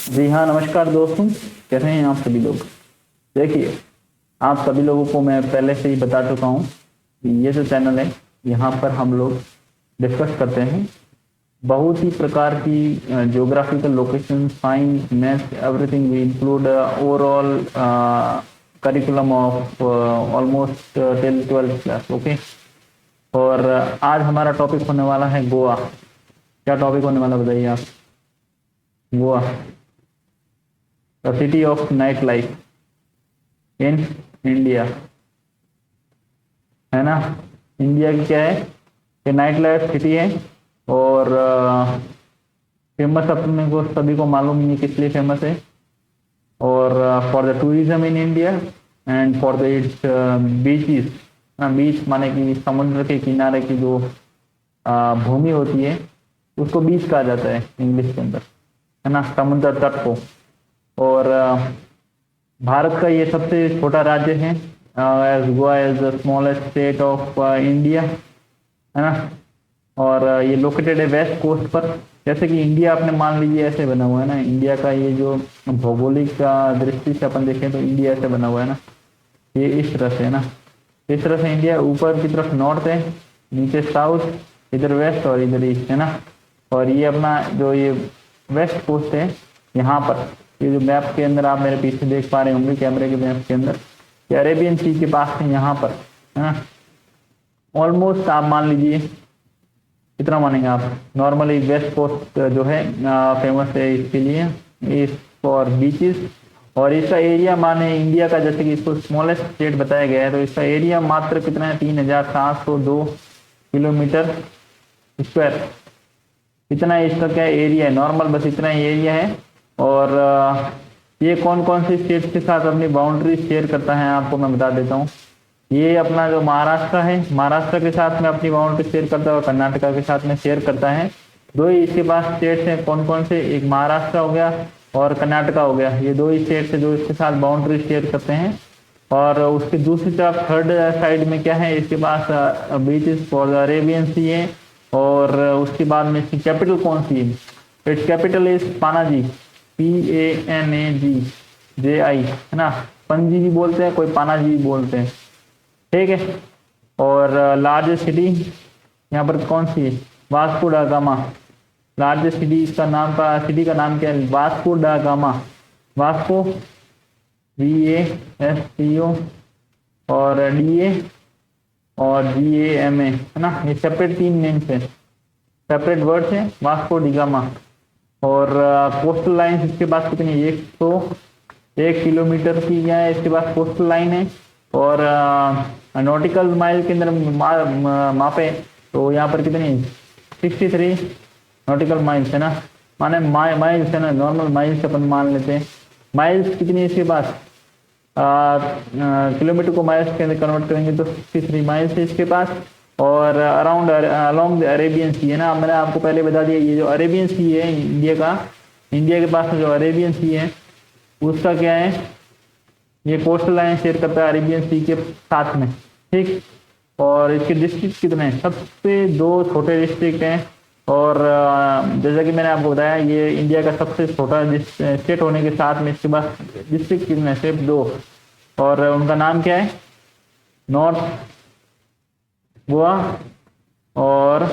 जी हाँ, नमस्कार दोस्तों। कैसे हैं आप सभी लोग। देखिए, आप सभी लोगों को मैं पहले से ही बता चुका हूँ कि ये जो चैनल है, यहाँ पर हम लोग डिस्कस करते हैं बहुत ही प्रकार की geographical location, science, maths, everything we include overall curriculum of almost till 12th class. Okay. और आज हमारा टॉपिक होने वाला है गोवा। क्या टॉपिक होने वाला बताइए आप। Goa, the city of night life in India, है ना। इंडिया की क्या है कि नाइट लाइफ सिटी है। और फेमस अपने को सभी को मालूम ही है किस लिए फेमस है। और for the tourism in India and for the its beaches. Beach माने कि समुद्र के किनारे की जो भूमि होती है उसको बीच कहा जाता है इंग्लिश के अंदर, है ना, समुद्र तट को। और भारत का ये सबसे छोटा राज्य है, as Goa is the smallest state of India, है ना। और ये लोकेटेड है वेस्ट कोस्ट पर। जैसे कि इंडिया आपने मान लीजिए ऐसे बना हुआ है ना, इंडिया का ये जो भौगोलिक दृष्टि से अपन देखें तो इंडिया ऐसे बना हुआ है ना, ये इस तरह से है ना। इस तरह से इंडिया ऊपर की तरफ नॉर्थ है, नीचे साउथ, इधर वेस्ट और इधर ईस्ट, है ना। और ये अपना जो ये वेस्ट कोस्ट है, यहाँ पर ये जो मैप के अंदर आप मेरे पीछे देख पा रहे होंगे कैमरे के मैप के अंदर, ये अरेबियन सी के पास है यहाँ पर, है ना। ऑलमोस्ट आप मान लीजिए कितना मानेंगे आप, नॉर्मली वेस्ट कोस्ट जो है फेमस है इसके लिए, इस फॉर बीचेस। और इसका एरिया माने इंडिया का, जैसे कि इसको स्मॉलेस्ट स्टेट बताया गया है, तो इसका एरिया मात्र कितना है, 3702 किलोमीटर स्क्वायर। इतना इसका क्या एरिया है, नॉर्मल बस इतना ही एरिया है। और ये कौन कौन सी स्टेट के साथ अपनी बाउंड्री शेयर करता है आपको मैं बता देता हूँ। ये अपना जो महाराष्ट्र है, महाराष्ट्र के साथ में अपनी बाउंड्री शेयर करता है और कर्नाटका के साथ में शेयर करता है। दो ही इसके पास स्टेट्स हैं, कौन कौन से, एक महाराष्ट्र हो गया और कर्नाटका हो गया। ये दो ही स्टेट्स है जो इसके साथ बाउंड्री शेयर करते हैं। और उसके दूसरी तरफ थर्ड साइड में क्या है, इसके पास बीचेस फॉर द अरेबियन सी है। और उसके बाद में इसकी कैपिटल कौन सी है, it's capital is Panaji, PANAGJI, है ना। पणजी भी बोलते हैं, कोई पानाजी भी बोलते हैं, ठीक है। और लार्जेस्ट सिटी यहाँ पर कौन सी है, वास्को डा गामा। लार्जेस्ट सिटी इसका नाम का, सिटी का नाम क्या है, वास्को डा गामा। वास्को, VASCO और DA और GAMA, है ना। ये सेपरेट तीन नेम्स है, सेपरेट वर्ड्स है, वास्को डी गामा। और कोस्टल लाइन इसके पास कितनी, 101 किलोमीटर की क्या है इसके पास कोस्टल लाइन है। और नॉटिकल माइल के अंदर मापे तो यहाँ पर कितनी, 63 नॉटिकल माइल्स, है ना। माने माइल्स है ना, नॉर्मल माइल्स अपन मान लेते हैं। माइल्स कितनी है इसके पास, किलोमीटर को माइल्स के अंदर कन्वर्ट करेंगे तो 63 माइल्स है इसके पास। और अराउंड अलोंग द अरेबियन सी, है ना। मैंने आपको पहले बता दिया, ये जो अरेबियन सी है इंडिया का, इंडिया के पास में जो अरेबियन सी है उसका क्या है, ये कोस्टल लाइन शेयर करता है अरेबियन सी के साथ में, ठीक। और इसके डिस्ट्रिक्ट कितने हैं, सबसे दो छोटे डिस्ट्रिक्ट हैं। और जैसा कि मैंने आपको बताया, ये इंडिया का सबसे छोटा स्टेट होने के साथ में इसके पास डिस्ट्रिक्ट कितने हैं, सिर्फ दो। और उनका नाम क्या है, नॉर्थ गोवा और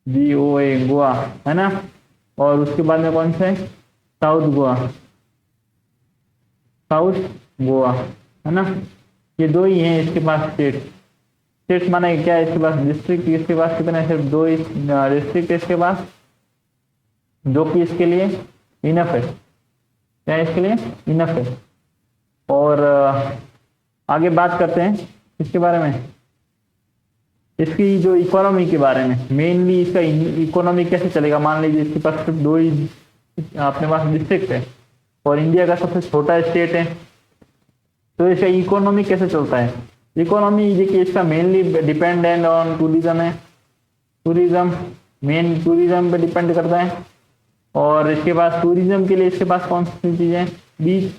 GOA गोवा, है ना। और उसके बाद में कौन सा है, साउथ गोवा, साउथ गोवा, है ना। ये दो ही हैं इसके पास स्टेट। स्टेट माने क्या है इसके पास, डिस्ट्रिक्ट इसके पास कितने हैं, सिर्फ दो ही डिस्ट्रिक्ट इसके पास, जो कि इसके लिए इनफ है, क्या इसके लिए इनफ है। और आगे बात करते हैं इसके बारे में, इसकी जो इकोनॉमी के बारे में। मेनली इसका इकोनॉमी कैसे चलेगा, मान लीजिए इसके पास सिर्फ दो ही अपने पास डिस्ट्रिक्ट है और इंडिया का सबसे छोटा स्टेट है, तो इसका इकोनॉमी कैसे चलता है। इकोनॉमी देखिए इसका मेनली डिपेंडेंट ऑन टूरिज्म है, टूरिज्म मेन टूरिज्म पे डिपेंड करता है। और इसके पास टूरिज्म के लिए इसके पास कौन सी चीज़ें, बीच,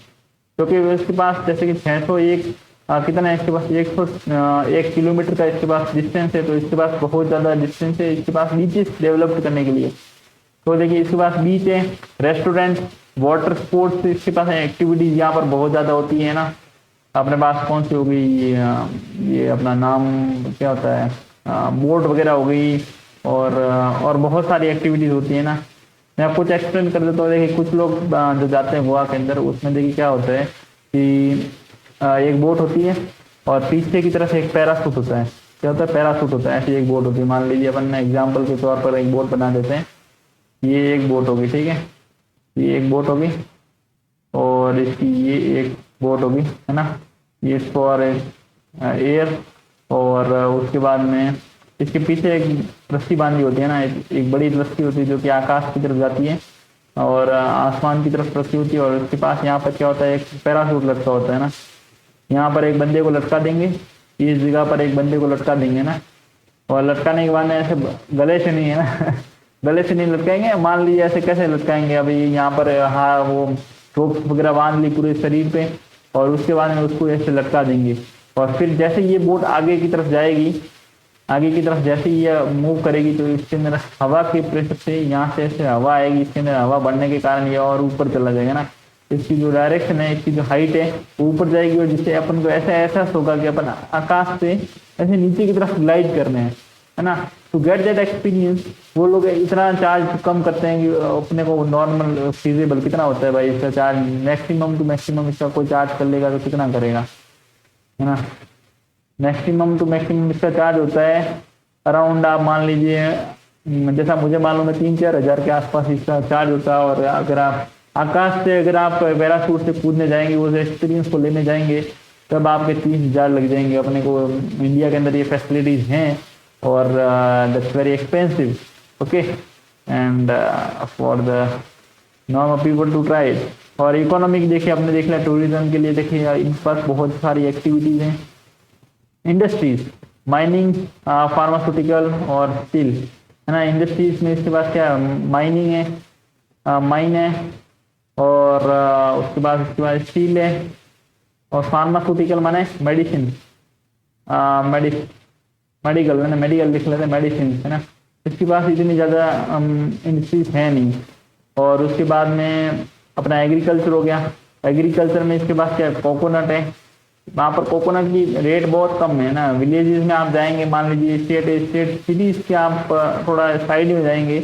क्योंकि इसके पास जैसे कि 601 कितना है इसके पास, 101 किलोमीटर का इसके पास डिस्टेंस है, तो इसके पास बहुत ज़्यादा डिस्टेंस है इसके पास बीचेस डेवलप करने के लिए। तो देखिए इसके पास बीच है, रेस्टोरेंट, वाटर स्पोर्ट्स इसके पास एक्टिविटीज यहाँ पर बहुत ज़्यादा होती है ना। अपने पास कौन सी हो गई, ये अपना नाम क्या होता है, बोट वगैरह हो गई, और बहुत सारी एक्टिविटीज होती है ना। मैं कुछ एक्सप्लेन कर देता हूँ। देखिए कुछ लोग जो जाते हैं गोवा के अंदर, उसमें देखिए क्या होता है कि एक बोट होती है और पीछे की तरफ एक पैरासूट होता है। क्या होता है, पैरासूट होता है। ऐसी एक बोट होती है, मान लीजिए अपन एग्जाम्पल के तौर पर एक बोट बना देते हैं। ये एक बोट होगी, ठीक है, ये एक बोट होगी, और इसकी ये एक बोट होगी, है ना, ये फॉर एयर। और उसके बाद में इसके पीछे एक रस्सी बांधी होती है ना, एक बड़ी रस्सी होती है जो कि आकाश की तरफ जाती है और आसमान की तरफ रस्सी होती है। और उसके पास यहाँ पर क्या होता है, एक पैराशूट लटका होता है ना। यहाँ पर एक बंदे को लटका देंगे, इस जगह पर एक बंदे को लटका देंगे ना, और लटकाने के बाद में ऐसे गले से नहीं है ना गले से नहीं लटकाएंगे। मान लीजिए ऐसे कैसे लटकाएंगे, अभी यहाँ पर हाँ वो रोप वगैरह बांध ली पूरे शरीर पे, और उसके बाद में उसको ऐसे लटका देंगे। और फिर जैसे ये बोट आगे की तरफ जाएगी, आगे की तरफ जैसे ये मूव करेगी, तो इसके अंदर हवा के प्रेशर से यहाँ से ऐसे हवा आएगी, इसके अंदर हवा बढ़ने के कारण ये और ऊपर चला जाएगा ना। इसकी जो डायरेक्शन है, इसकी जो हाइट है वो ऊपर जाएगी, और जिससे अपन को ऐसा एहसास होगा कि अपन आकाश से ऐसे नीचे की तरफ ग्लाइड करने हैं, है ना। टू गेट दैट एक्सपीरियंस वो लोग इतना चार्ज कम करते हैं कि अपने को नॉर्मल फीजेबल कितना होता है भाई इसका चार्ज, मैक्सिमम टू मैक्सिमम इसका कोई चार्ज कर लेगा तो कितना करेगा, है ना। मैक्सिमम टू मैक्सिमम इसका चार्ज होता है अराउंड, आप मान लीजिए जैसा मुझे मालूम है 3-4 हज़ार के आसपास इसका चार्ज होता है। और अगर आप आकाश से अगर आप पैराशूट से कूदने जाएंगे, उस एक्सपीरियंस को लेने जाएंगे, तब आपके 30,000 लग जाएंगे। अपने को इंडिया के अंदर ये फैसिलिटीज हैं, और that's very expensive, okay, and for the normal people to try it. और इकोनॉमिक देखिए, आपने देख लिया टूरिज्म के लिए, देखिए इन पर बहुत सारी एक्टिविटीज हैं। इंडस्ट्रीज, माइनिंग, फार्मास्यूटिकल और स्टील, है ना। इंडस्ट्रीज में इसके पास क्या है, माइनिंग है, माइन है, और उसके बाद स्टील है, और फार्मास्यूटिकल माने मेडिसिन, मेडिकल है ना, मेडिकल लिख लेते हैं, मेडिसिन, है ना। इसके पास इतनी ज़्यादा इंडस्ट्रीज है नहीं। और उसके बाद में अपना एग्रीकल्चर हो गया। एग्रीकल्चर में इसके पास क्या है, कोकोनट है। वहाँ पर कोकोनट की रेट बहुत कम है ना। विलेजेस में आप जाएंगे, मान लीजिए स्टेट सिटीज के आप थोड़ा साइड में जाएंगे,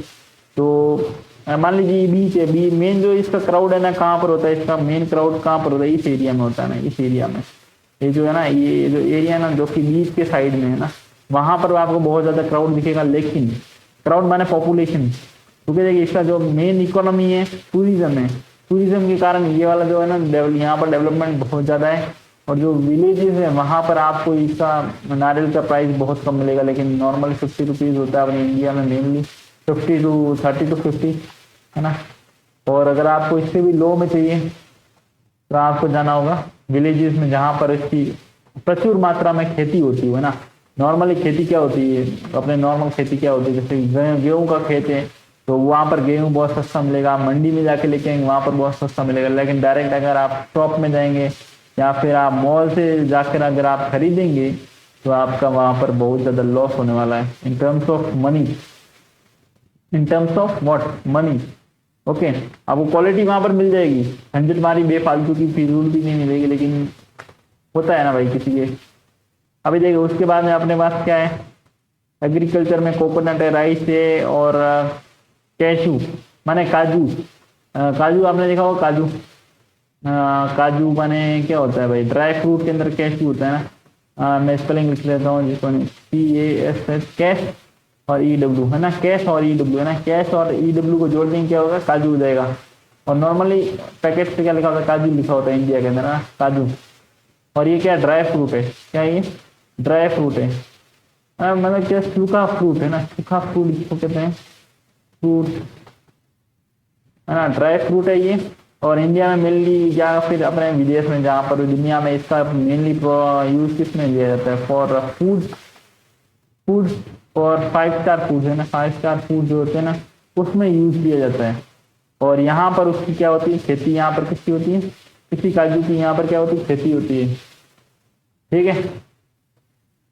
तो मान लीजिए बीच है, बी मेन जो इसका क्राउड है ना, कहाँ पर होता है, इसका मेन क्राउड कहाँ पर होता है, इस एरिया में होता है ना। इस एरिया में ये जो है ना, ये जो एरिया ना जो कि बीच के साइड में है ना, वहां पर आपको बहुत ज्यादा क्राउड दिखेगा। लेकिन क्राउड माने पॉपुलेशन, क्योंकि देखिए इसका जो मेन इकोनॉमी है टूरिज्म है। टूरिज्म के कारण ये वाला जो है ना, यहाँ पर डेवलपमेंट बहुत ज्यादा है। और जो विलेजेस है वहां पर आपको इसका नारियल का प्राइस बहुत कम मिलेगा, लेकिन नॉर्मल 50 रुपीज होता है अपने इंडिया में, मेनली 50 to 30 to 50, है ना। और अगर आपको इससे भी लो में चाहिए तो आपको जाना होगा विलेजेस में, जहाँ पर इसकी प्रचुर मात्रा में खेती होती है ना। नॉर्मली खेती क्या होती है, अपने नॉर्मल खेती क्या होती है, जैसे गेहूं का खेत है तो वहाँ पर गेहूं बहुत सस्ता मिलेगा। मंडी में जाके लेके आएंगे, वहाँ पर बहुत सस्ता मिलेगा। लेकिन डायरेक्ट अगर आप शॉप में जाएंगे या फिर आप मॉल से जाकर अगर आप खरीदेंगे, तो आपका वहाँ पर बहुत ज़्यादा लॉस होने वाला है in terms of money, in terms of what, money, okay. आपको क्वालिटी वहां पर मिल जाएगी, झंझट मारी बेफालतू की फिजूल भी नहीं मिलेगी, लेकिन होता है ना भाई किसी के। अभी देखिए उसके बाद में अपने पास क्या है, एग्रीकल्चर में कोकोनट है, राइस है, और कैशू माने काजू। काजू आपने देखा होगा, काजू, काजू माने क्या होता है भाई, ड्राई फ्रूट के अंदर कैशू होता है ना। मैं स्पेलिंग लिख लेता हूँ, जिसको CASH, कैश और EW, है ना, कैश और EW, है ना। कैश और EW को जोड़ देंगे क्या होगा, काजू हो जाएगा। और नॉर्मली पैकेट पे क्या लिखा होता है, काजू लिखा होता है इंडिया के अंदर ना, काजू। और ये क्या ड्राई फ्रूट है, क्या ये ड्राई फ्रूट है, मतलब क्या सूखा फ्रूट है ना, सूखा फ्रूट जिसको कहते हैं, फ्रूट, है ना, ड्राई फ्रूट है ये। और इंडिया में मेनली या फिर अपने विदेश में, जहाँ पर दुनिया में इसका मेनली यूज किस में लिया जाता है, फॉर फूड और 5 स्टार फूड, है ना। 5 स्टार फूड जो होते हैं ना, उसमें यूज किया जाता है। और यहाँ पर उसकी क्या होती है, खेती यहाँ पर किसकी होती है, इसी काजू की यहाँ पर क्या होती है, खेती होती है, ठीक है।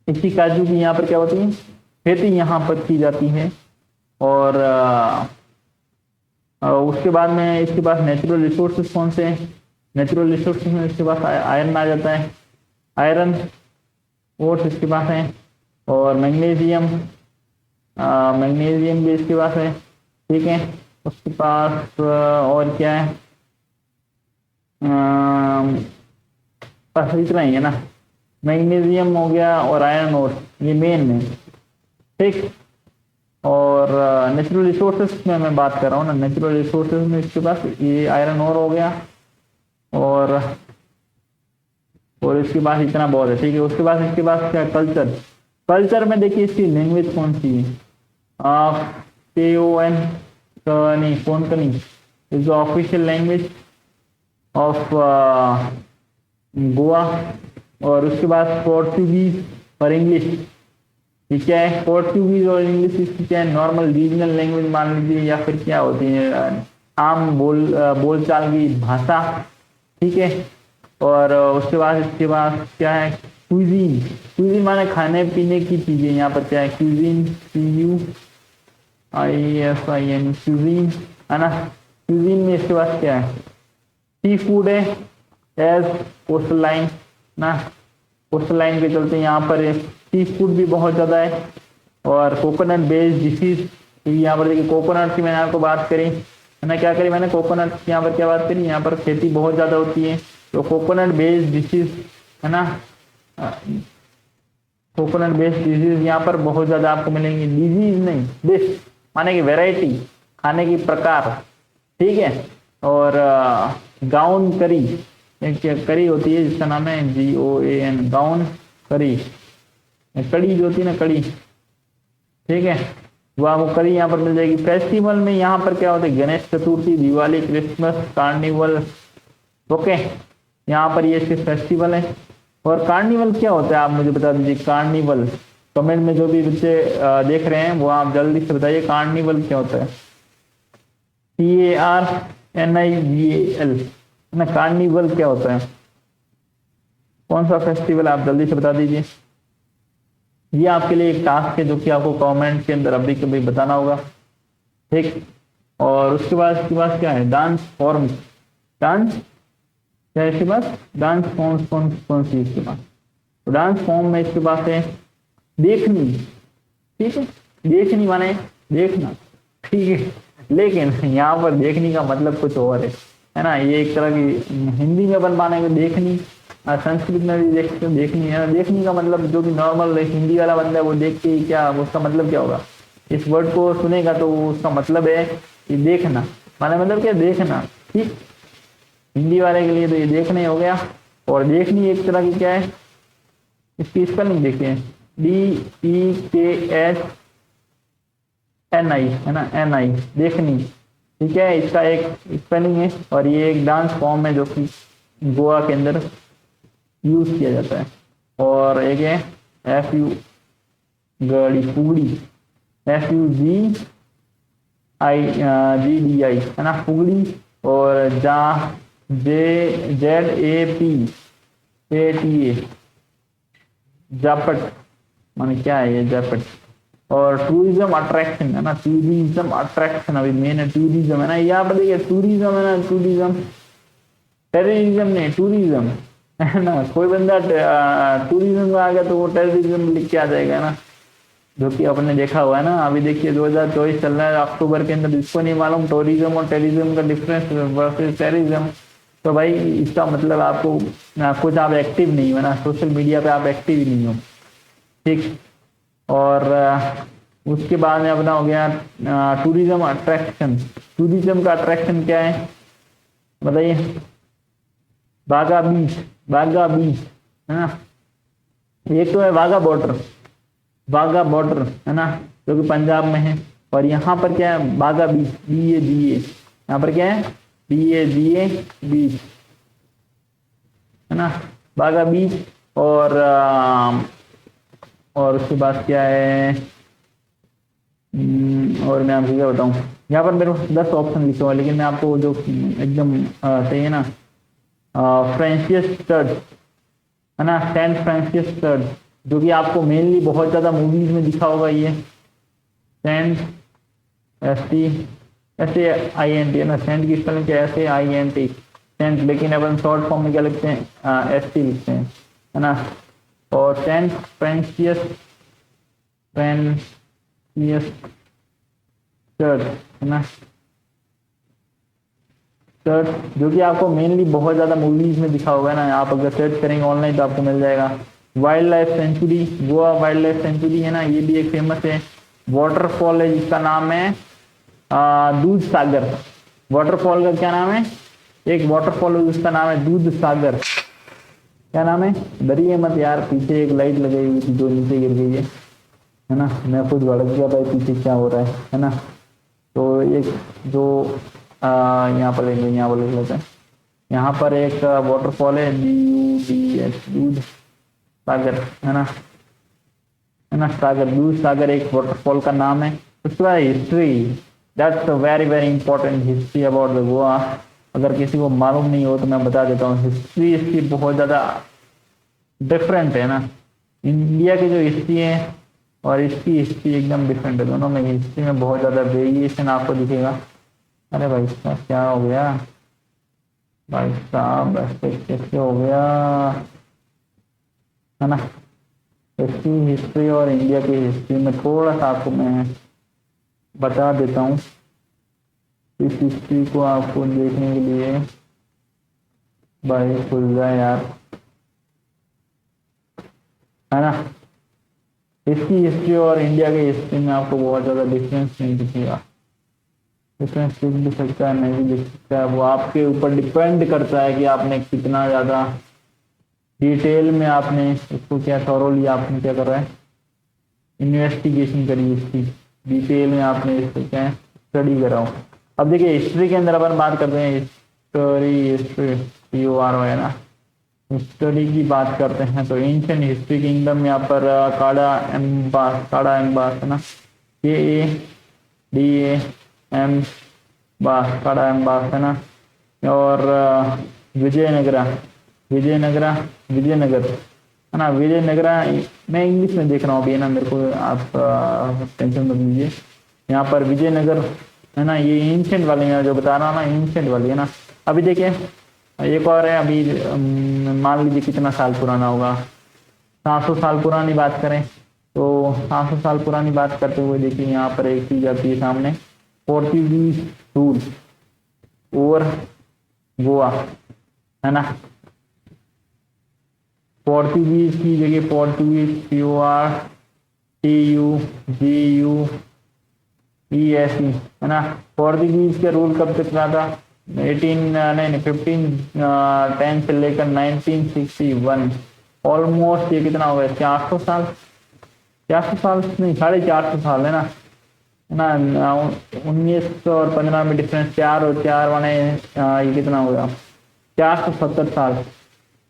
इसी काजू की यहाँ पर क्या होती है, खेती यहाँ पर की जाती है। और उसके बाद में इसके पास नेचुरल रिसोर्सेज कौन से हैं? नेचुरल रिसोर्सेज में इसके पास आयरन आ जाता है, आयरन ओर्स इसके पास है, और मैग्नीशियम, मैग्नीशियम भी इसके पास है, ठीक है। उसके पास और क्या है, बस इतना ही है ना, मैग्नीशियम हो गया और आयरन ओर, ये मेन है, ठीक। और नेचुरल रिसोर्सेज में मैं बात कर रहा हूँ ना, नेचुरल रिसोर्सेज में इसके पास ये आयरन ओर हो गया, और इसके पास इतना बहुत है, ठीक है। उसके बाद इसके पास क्या, कल्चर, कल्चर में देखिए इसकी लैंग्वेज कौन सी है, KON नहीं, Konkani is the official language of Goa. और उसके बाद पोर्टुगीज और इंग्लिश, ये क्या है, पोर्टुगीज और इंग्लिश इसकी क्या है, नॉर्मल रीजनल लैंग्वेज मान लीजिए, या फिर क्या होती है, आम बोलचाल की भाषा, ठीक है। और उसके बाद इसके पास क्या है, क्यूजीन, क्यूजीन माने खाने पीने की चीजें, यहाँ पर क्या है, क्यूजीन, CUISIN, क्यूजीन है ना। क्यूजीन में इसके पास क्या है, सी फूड है, एज कोस्टल लाइन ना, कोस्टल लाइन के चलते यहाँ पर सी फूड भी बहुत ज्यादा है, और कोकोनट बेस्ड डिशेज, यहाँ पर देखिए कोकोनट की मैंने आपको बात करी है ना, क्या करी मैंने, कोकोनट यहाँ पर क्या बात करी, यहाँ पर खेती बहुत ज्यादा होती है, तो कोकोनट बेस्ड डिशेज है ना, कोकोनट बेस्ड डिशेज यहाँ पर बहुत ज्यादा आपको मिलेंगी, डिजीज नहीं, डिश माने की वेराइटी, खाने की प्रकार, ठीक है। और गाउन करी, एक करी होती है जिसका नाम है GOAN, गाउन करी, कड़ी जो होती है ना, कड़ी, ठीक है, वो आपको करी यहाँ पर मिल जाएगी। फेस्टिवल में यहाँ पर क्या होता है, Ganesh Chaturthi, Diwali, Christmas, carnival, okay, यहाँ पर ये इसके फेस्टिवल है। और कार्निवल क्या होता है आप मुझे बता दीजिए, कार्निवल कमेंट में जो भी बच्चे देख रहे हैं वो आप जल्दी से बताइए, कार्निवल क्या होता है, CARNIVAL ना, कार्निवल क्या होता है, कौन सा फेस्टिवल, आप जल्दी से बता दीजिए। ये आपके लिए एक टास्क है जो कि आपको कमेंट के अंदर अभी कभी बताना होगा, ठीक। और उसके बाद क्या है, डांस फॉर्म, डांस क्या है इसके पास, डांस फॉर्म कौन सी इसके पास, तो डांस फॉर्म में इसके पास है देखनी, ठीक है, देखनी माने देखना, ठीक है, लेकिन यहाँ पर देखनी का मतलब कुछ और है ना, ये एक तरह की हिंदी में बन पाने में देखनी, संस्कृत में भी देखनी है, देखनी का मतलब जो कि नॉर्मल हिंदी वाला बंदा है वो देख के क्या, उसका मतलब क्या होगा, इस वर्ड को सुनेगा तो उसका मतलब है कि देखना, माने मतलब क्या, देखना, ठीक। हिंदी वाले के लिए तो ये देखने हो गया। और देखनी एक तरह की क्या है, इसकी स्पेलिंग देखिए, DEKHNI है ना, NI, देखनी, ठीक है, इसका एक स्पेलिंग है। और ये एक डांस फॉर्म है जो कि गोवा के अंदर यूज किया जाता है। और एक है FU गड़ी फुगड़ी, FUGDI है ना, फुगड़ी। और JAPATA, जापट माने क्या है ये, जापट। और टूरिज्म अट्रैक्शन है ना, टूरिज्म अट्रैक्शन अभी मेन है, टूरिज्म है ना, यहाँ पर देखिए टूरिज्म है ना, टूरिज्म, टेररिज्म नहीं, टूरिज्म है ना। कोई बंदा टूरिज्म में आ गया तो वो टेररिज्म लिख के आ जाएगा ना, जो कि आपने देखा हुआ है ना। अभी देखिए 2024 चल रहा है अक्टूबर के अंदर, जिसको नहीं मालूम टूरिज्म और टेररिज्म का डिफरेंस वर्सेस टेररिज्म, तो भाई इसका मतलब आपको कुछ आप एक्टिव नहीं हो ना, सोशल मीडिया पे आप एक्टिव ही नहीं हो, ठीक। और उसके बाद में अपना हो गया टूरिज्म अट्रैक्शन। टूरिज्म का अट्रैक्शन क्या है बताइए, बागा बीच, बागा बीच है ना, एक तो है वाघा बॉर्डर, वाघा बॉर्डर है ना, जो कि पंजाब में है। और यहाँ पर क्या है, बागा बीच, BA, यहाँ पर क्या है, BA बीच है ना, बागा बीच। और उसके बाद क्या है, और मैं आपको क्या बताऊं, यहाँ पर मेरे 10 ऑप्शन लिखे हुए, लेकिन मैं आपको जो एकदम सही है ना, फ्रांसिस चर्च है ना, सेंट फ्रांसिस चर्च, जो कि आपको मेनली बहुत ज्यादा मूवीज में दिखा होगा, ये सेंट SAINT है ना, सेंट की स्पेलिंग क्या है? SAINT सेंट, लेकिन अपन शॉर्ट फॉर्म में क्या लिखते हैं? ST लिखते हैं, है ना। और सेंट फ्रेंसियस फ्रेंसियस चर्च, है ना, चर्च, जो कि आपको मेनली बहुत ज़्यादा मूवीज में दिखा होगा ना। आप अगर सर्च करेंगे ऑनलाइन तो आपको मिल जाएगा। Wild life sanctuary, Goa wild life sanctuary है ना, ये भी एक फेमस है। वाटरफॉल है जिसका नाम है दूध सागर। वाटरफॉल का क्या नाम है? एक वाटरफॉल है जिसका नाम है दूध सागर। क्या नाम है? डरिए मत यार, पीछे एक लाइट लगाई हुई थी जो नीचे गिर गई है ना। मैं खुद भड़क गया भाई, पीछे क्या हो रहा है ना। तो एक जो यहाँ पर लेंगे, यहाँ पर लिख लेते हैं। यहाँ पर एक वाटरफॉल है DUDH, दूध सागर, है ना, है ना, सागर, दूध सागर एक वाटरफॉल का नाम है। उसके बाद history, that's very very important history about the Goa. अगर किसी को मालूम नहीं हो तो मैं बता देता हूँ। हिस्ट्री इसकी बहुत ज़्यादा डिफरेंट है ना। इंडिया की जो हिस्ट्री है और इसकी हिस्ट्री एकदम डिफरेंट है। दोनों में हिस्ट्री में बहुत ज़्यादा वेरिएशन आपको दिखेगा। अरे भाई साहब क्या हो गया भाई साहब, ऐसे कैसे हो गया, है ना। इसकी हिस्ट्री और इंडिया की हिस्ट्री में थोड़ा सा आपको मैं बता देता हूँ। इस हिस्ट्री को आपको देखने के लिए भाई खुल जाए यार, है ना। इसकी हिस्ट्री और इंडिया की हिस्ट्री में आपको बहुत ज़्यादा डिफरेंस नहीं दिखेगा। डिफरेंस दिख भी सकता है, नहीं भी दिख सकता है, वो आपके ऊपर डिपेंड करता है कि आपने कितना ज़्यादा डिटेल में आपने इसको क्या थॉरोली आपने क्या कर रहा है, इन्वेस्टिगेशन करी, इसकी डिटेल में आपने इसको क्या है स्टडी करा हो। अब देखिए हिस्ट्री के अंदर अपन बात करते हैं, हिस्ट्री PORY है ना, हिस्ट्री की बात करते हैं तो एंशिएंट हिस्ट्री किंगडम यहाँ पर काड़ा एम्बास है ना, KADAM बास, काड़ा एम्बास है ना। और विजयनगर है ना, विजयनगरा। मैं इंग्लिश में देख रहा हूँ अभी, है ना, मेरे को आप टेंशन मत लीजिए। यहाँ पर विजयनगर है ना, ये एंशिएंट वाली मैं जो बता रहा हूँ ना, एंशिएंट वाली है ना। अभी देखिए एक और है, अभी मान लीजिए कितना साल पुराना होगा, 700 साल पुरानी बात करें तो 700 साल पुरानी बात करते हुए देखिए यहाँ पर एक चीज आती है सामने, पोर्चुगीज रूल ओवर गोवा, है ना। पोर्चुगीज की जगह पोर्चुगीज PORTUGUESE, है ना। पोर्चुगीज का रूल कब तक रहा था? 1510 से लेकर 1961, ऑलमोस्ट ये कितना हो गया, 400 साल, 400 साल नहीं 450 साल, है ना। 1900 और 15 में डिफरेंस 4 और 4 माने ये कितना हो गया, 470 साल, है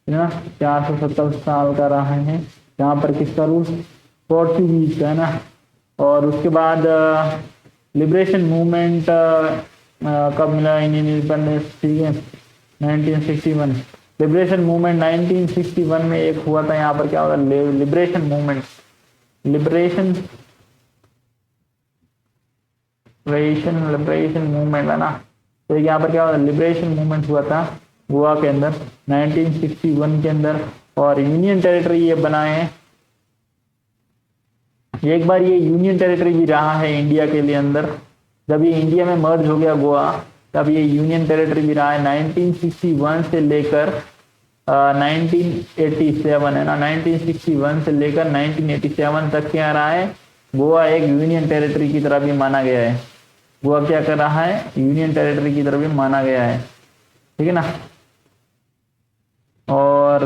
ना। 470 साल का रहा है यहाँ पर किसका रूल, पोर्चुगीज का, है ना। और उसके बाद लिबरेशन मूवमेंट कब मिला इंडियन इंडिपेंडेंस, ठीक है, 1961। लिबरेशन मूवमेंट 1961 में एक हुआ था, यहाँ पर क्या होगा, लिबरेशन मूवमेंट मूवमेंट, है ना। तो यहाँ पर क्या होगा, लिबरेशन मूवमेंट हुआ था गोवा के अंदर 1961 के अंदर, और यूनियन टेरिटरी ये बनाए हैं। एक बार ये यूनियन टेरिटरी भी रहा है इंडिया के लिए अंदर, जब ये इंडिया में मर्ज हो गया गोवा, तब ये यूनियन टेरिटरी भी रहा है 1961 से लेकर 1987, है ना। 1961 से लेकर 1987 तक क्या रहा है, गोवा एक यूनियन टेरिटरी की तरह भी माना गया है। गोवा क्या कर रहा है, यूनियन टेरिटरी की तरह भी माना गया है, ठीक है ना। और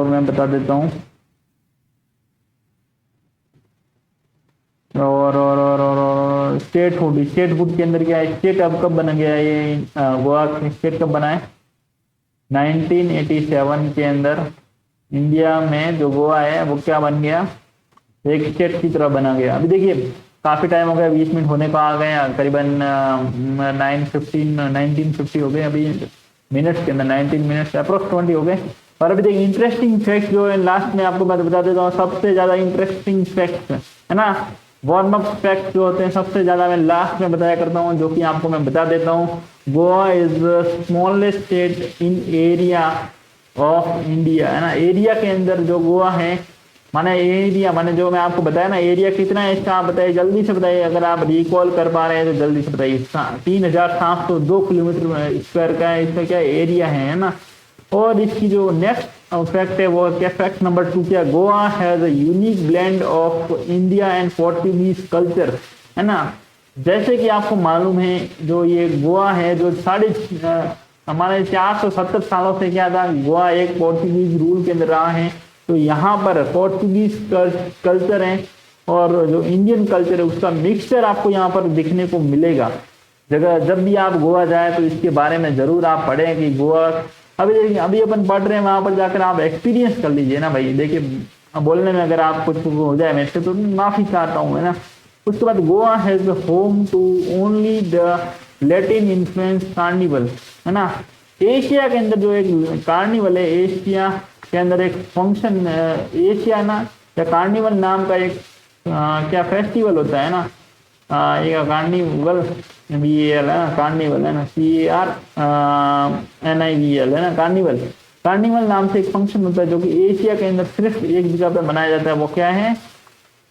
मैं बता देता हूँ, और स्टेटहुड के अंदर क्या है, स्टेट अब कब बना गया है, ये गोवा स्टेट कब बना है, 1987 के अंदर इंडिया में जो गोवा है वो क्या बन गया, एक स्टेट की तरह बना गया। अभी देखिए काफी टाइम हो गया, 20 मिनट होने को आ गए, करीबन 1950 हो गए अभी मिनट्स के अंदर, 19 मिनट्स अप्रोक्स 20 हो गए। और अभी देखिए इंटरेस्टिंग फैक्ट जो है लास्ट में आपको मैं बता देता हूँ, सबसे ज्यादा इंटरेस्टिंग फैक्ट है ना, वार्म अप फैक्ट जो होते हैं सबसे ज्यादा मैं लास्ट में बताया करता हूँ, जो कि आपको मैं बता देता हूँ। Goa is the smallest state in area of India, है ना। एरिया के अंदर जो गोवा है, माने एरिया माने जो मैं आपको बताया ना, एरिया कितना है इसका आप बताइए, जल्दी से बताइए, अगर आप रिकॉल कर पा रहे हैं तो जल्दी से बताइए। 3702 किलोमीटर स्क्वायर का है इसका क्या एरिया है ना। और इसकी जो नेक्स्ट फैक्ट है वो क्या, फैक्ट नंबर 2 क्या, Goa has a unique blend of India and Portuguese culture, है ना। जैसे कि आपको मालूम है जो ये गोवा है, जो हमारे 470 सालों से क्या था, गोवा एक पोर्टुगीज रूल के अंदर रहा है। तो यहाँ पर पोर्टुगीज कल्चर है और जो इंडियन कल्चर है उसका मिक्सचर आपको यहाँ पर दिखने को मिलेगा। जब भी आप गोवा जाए तो इसके बारे में जरूर आप पढ़ें कि गोवा, अभी अपन पढ़ रहे हैं, वहां पर जाकर आप एक्सपीरियंस कर लीजिए ना भाई। देखिए बोलने में अगर आप कुछ हो जाए मेरे से तो माफी चाहता हूँ, है ना। उसके बाद Goa has home to only the Latin influence carnival, है ना। एशिया के अंदर जो एक कार्निवल है, एशिया के अंदर एक फंक्शन, एशिया ना या कार्निवल नाम का एक क्या फेस्टिवल होता है ना, ये कार्निवल VAL है ना, कार्निवल है ना, CARNIVL है ना, कार्निवल। कार्निवल नाम से एक फंक्शन होता है जो कि एशिया के अंदर सिर्फ एक जगह पर मनाया जाता है। वो क्या है,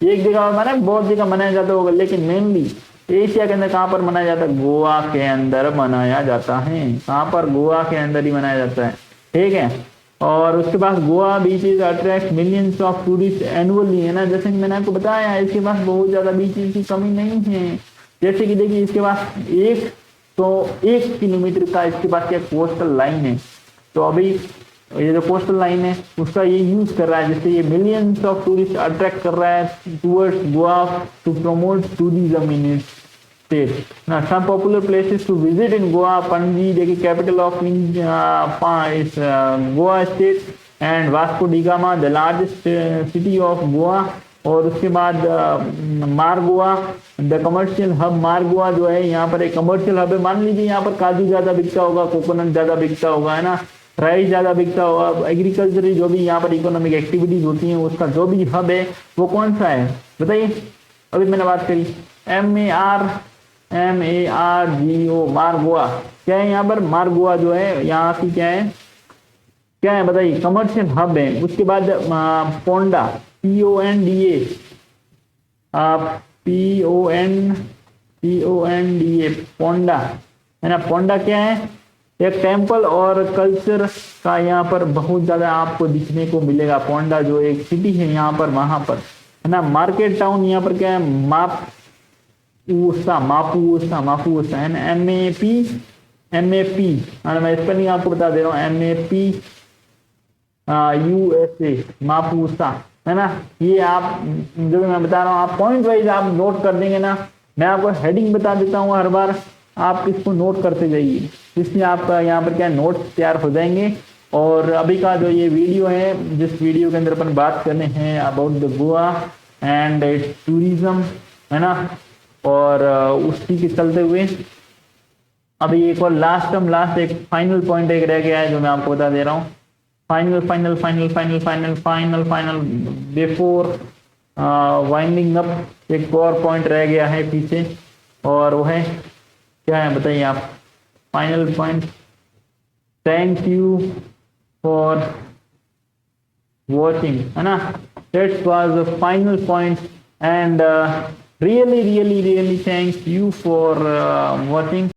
एक जगह माना बहुत जगह मनाया जाता होगा, लेकिन मेनली एशिया के अंदर कहाँ पर मनाया जाता है, गोवा के अंदर मनाया जाता है। कहाँ पर, गोवा के अंदर ही मनाया जाता है, ठीक है। और उसके पास Goa beaches attract millions of tourist annually, है ना। जैसे कि मैंने आपको बताया इसके पास बहुत ज्यादा बीचेज की कमी नहीं है। जैसे कि देखिए इसके पास 101 किलोमीटर का इसके पास क्या कोस्टल लाइन है। तो अभी ये जो कोस्टल लाइन है उसका ये यूज कर रहा है, जिससे ये मिलियंस ऑफ टूरिस्ट अट्रैक्ट कर रहा है towards Goa to promote tourism in its state. Now, some popular places to visit in Goa, Panji, the capital of is Goa state, and Vasco da Gama, the largest city of Goa. और उसके बाद मारगोवा, the commercial hub. मारगोवा जो है यहाँ पर एक commercial hub है। मान लीजिए यहाँ पर काजू ज्यादा बिकता होगा, कोकोनट ज्यादा बिकता होगा, है ना, राइस ज्यादा बिकता होगा, एग्रीकल्चर जो भी यहाँ पर इकोनॉमिक एक्टिविटीज होती हैं उसका जो भी हब है वो कौन सा है बताइए। अभी मैंने बात करी MARGO, मारगोवा क्या है यहाँ पर, मारगोवा जो है यहाँ की क्या है बताइए, कमर्शियल हब है। उसके बाद पोंडा, PONDA, पोंडा, है ना। पोंडा क्या है, एक टेम्पल और कल्चर का यहाँ पर बहुत ज्यादा आपको दिखने को मिलेगा। पोंडा जो एक सिटी है यहाँ पर, वहां पर, है ना। मार्केट टाउन यहाँ पर क्या है, मापुसा है ना, MAP, मैं स्पेलिंग आपको बता दे रहा हूँ, MAP USA, मापुसा, है ना। ये आप जो मैं बता रहा हूँ आप पॉइंट वाइज आप नोट कर देंगे ना। मैं आपको हेडिंग बता देता हूँ हर बार, आप इसको नोट करते जाइए, इसमें आपका यहाँ पर क्या नोट्स तैयार हो जाएंगे। और अभी का जो ये वीडियो है, जिस वीडियो के अंदर अपन बात करने हैं about the Goa and it's tourism, है ना। और उसी के चलते हुए अभी एक और लास्ट एक फाइनल पॉइंट एक रह गया है जो मैं आपको बता दे रहा हूँ। फाइनल बिफोर वाइंडिंग अप एक और पॉइंट रह गया है पीछे, और वो है क्या है बताइए आप। Final point, thank you for watching, है ना। That was the final point and really thanks you for watching.